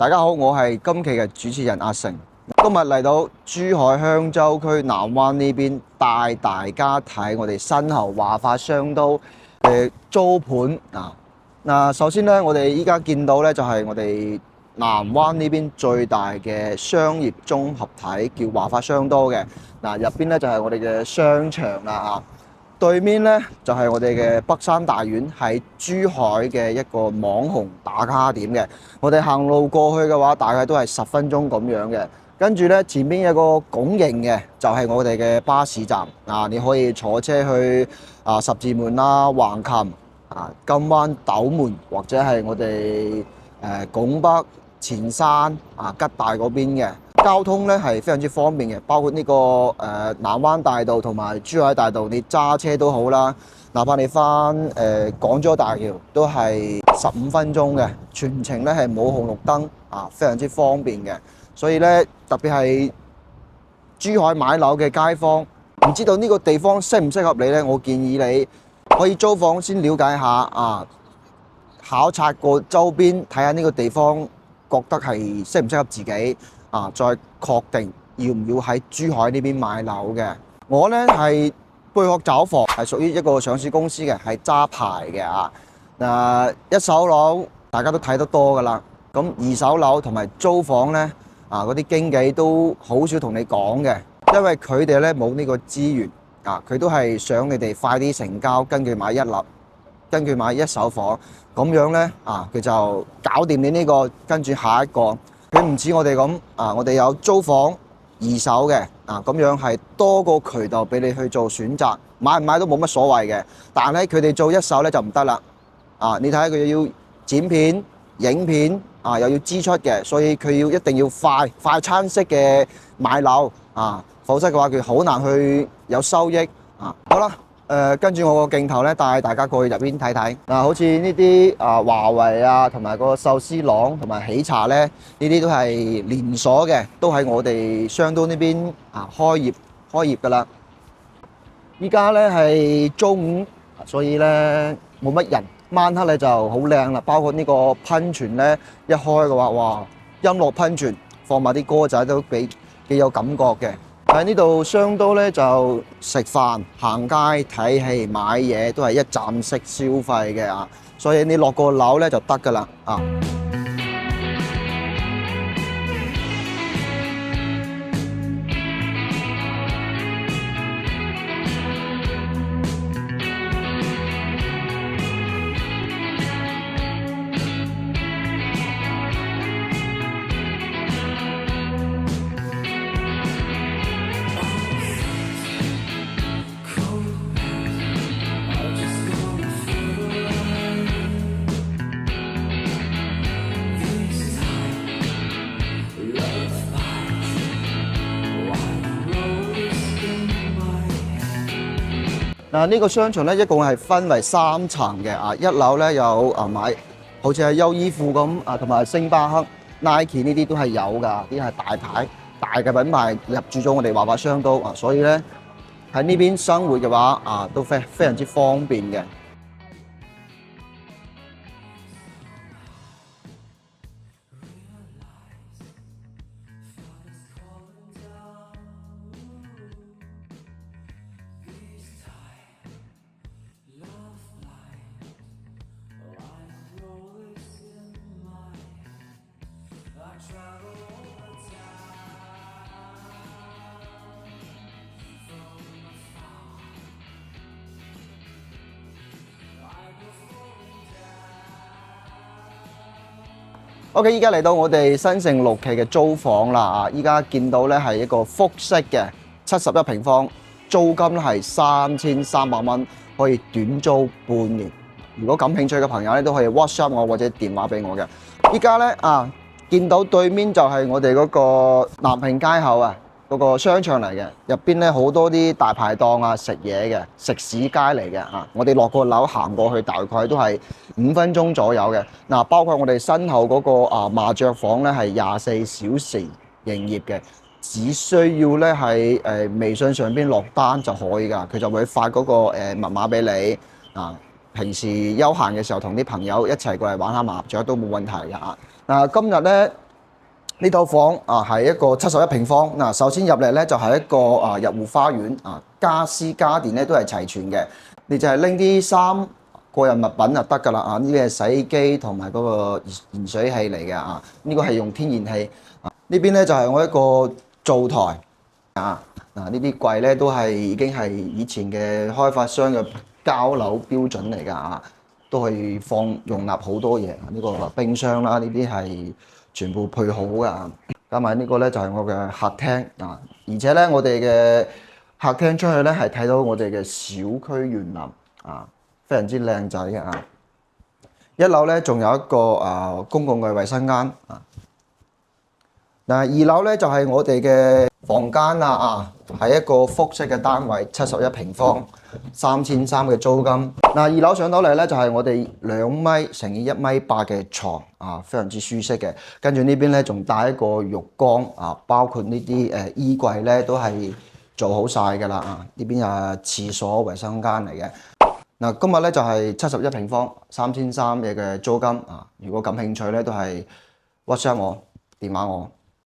大家好，我係今期嘅主持人阿成。今日嚟到珠海香洲區南灣呢邊，帶大家睇我哋新濠華發商都嘅租盤啊。嗱，首先咧，我哋依家見到咧就係我哋南灣呢邊最大嘅商業綜合體，叫華發商都嘅。嗱，入邊咧就係我哋嘅商場啦嚇。對面咧就係我哋嘅北山大院，喺珠海嘅一個網紅打卡點嘅。我哋行路過去嘅話，大概都係10分鐘咁樣嘅。跟住咧，前面有個拱形嘅，就係我哋嘅巴士站啊，你可以坐車去十字門啦、橫琴啊、金灣、斗門，或者係我哋拱北、前山啊、吉大嗰邊嘅。交通咧係非常之方便嘅，包括呢個南灣大道同埋珠海大道，你揸車都好啦，哪怕你翻廣州大橋都係15分鐘嘅，全程咧係冇紅綠燈啊，非常之方便嘅。所以咧，特別係珠海買樓嘅街坊，唔知道呢個地方適唔適合你咧，我建議你可以租房先了解下啊，考察過周邊，睇下呢個地方覺得係適唔適合自己。再確定要唔要喺珠海呢邊買樓嘅。我呢係貝殼找房，係屬於一個上市公司嘅，係揸牌嘅啊。一手樓大家都睇得多噶啦，咁二手樓同埋租房呢，嗰啲經紀都好少同你講嘅，因為佢哋呢冇呢個資源啊，佢都係想你哋快啲成交，跟住買一樓，跟住買一手房，咁樣呢，佢就搞掂你呢個，跟住下一個。佢唔似我哋咁我哋有租房二手嘅咁樣係多個渠道俾你去做選擇，買唔買都冇乜所謂嘅。但係咧佢哋做一手咧就唔得啦你睇下佢要剪片、影片又要支出嘅，所以佢一定要快餐式嘅買樓否則嘅話佢好難去有收益好啦。跟住我個鏡頭咧，帶大家過去入邊睇睇。好似呢啲華為同埋個壽司郎同埋喜茶咧，呢啲都係連鎖嘅，都喺我哋商都呢邊開業噶啦。依家咧係中午，所以咧冇乜人。晚黑咧就好靚啦，包括呢個噴泉咧，一開嘅話，哇！音樂噴泉放埋啲歌仔都幾有感覺嘅。喺呢度商都咧就食飯、行街、睇戲、買嘢都係一站式消費嘅所以你落個樓咧就得噶啦呢個商場咧一共係分為3層嘅一樓咧有買好似係優衣庫咁同埋星巴克、Nike 呢啲都係有㗎，呢啲係大牌、大嘅品牌入駐咗我哋華發商都所以咧喺呢邊生活嘅話都非常之方便嘅。OK， 依家嚟到我哋新城6期嘅租房啦依家見到咧係一個複式嘅71平方，租金係3300蚊，可以短租半年。如果感興趣嘅朋友咧，都可以 WhatsApp 我或者電話俾我嘅。依家咧見到對面就係我哋嗰個南平街口嗰個商場嚟嘅，入邊咧好多啲大排檔食嘢嘅食肆街嚟嘅我哋落個樓行過去，大概都係5分鐘左右嘅。包括我哋身後嗰個麻雀房咧係24小時營業嘅，只需要咧喺微信上邊落單就可以㗎，佢就會發嗰個密碼俾你平時休閒嘅時候同啲朋友一齊過嚟玩下麻雀都冇問題㗎今日咧呢套房啊係一個71平方。嗱，首先入嚟咧就係一個入戶花園啊，家私家電咧都係齊全嘅。你就係拎啲衫、個人物品就得㗎啦啊！呢啲係洗衣機同埋嗰個熱水器嚟嘅啊，呢個係用天然氣啊。呢邊咧就係我一個灶台啊。嗱，呢啲櫃咧都係已經係以前嘅開發商嘅交樓標準嚟㗎啊，都可以容納好多嘢。呢個冰箱啦，呢啲係全部配好㗎。加埋呢個咧就係我嘅客廳啊，而且咧我哋嘅客廳出去咧係睇到我哋嘅小區園林啊，非常之靚仔嘅啊。一樓咧仲有一個公共嘅衛生間啊。嗱，二樓咧就係我哋嘅房間啦啊，係一個複式嘅單位，71平方，3300嘅租金。嗱，二樓上到嚟咧就係我哋2米乘以1.8米嘅床啊，非常之舒適嘅。跟住呢邊咧仲帶一個浴缸啊，包括呢啲衣櫃咧都係做好晒㗎啦啊。呢邊係廁所衛生間嚟嘅。嗱，今日咧就係71平方3300嘅租金啊。如果感興趣咧都係 WhatsApp 我電話我。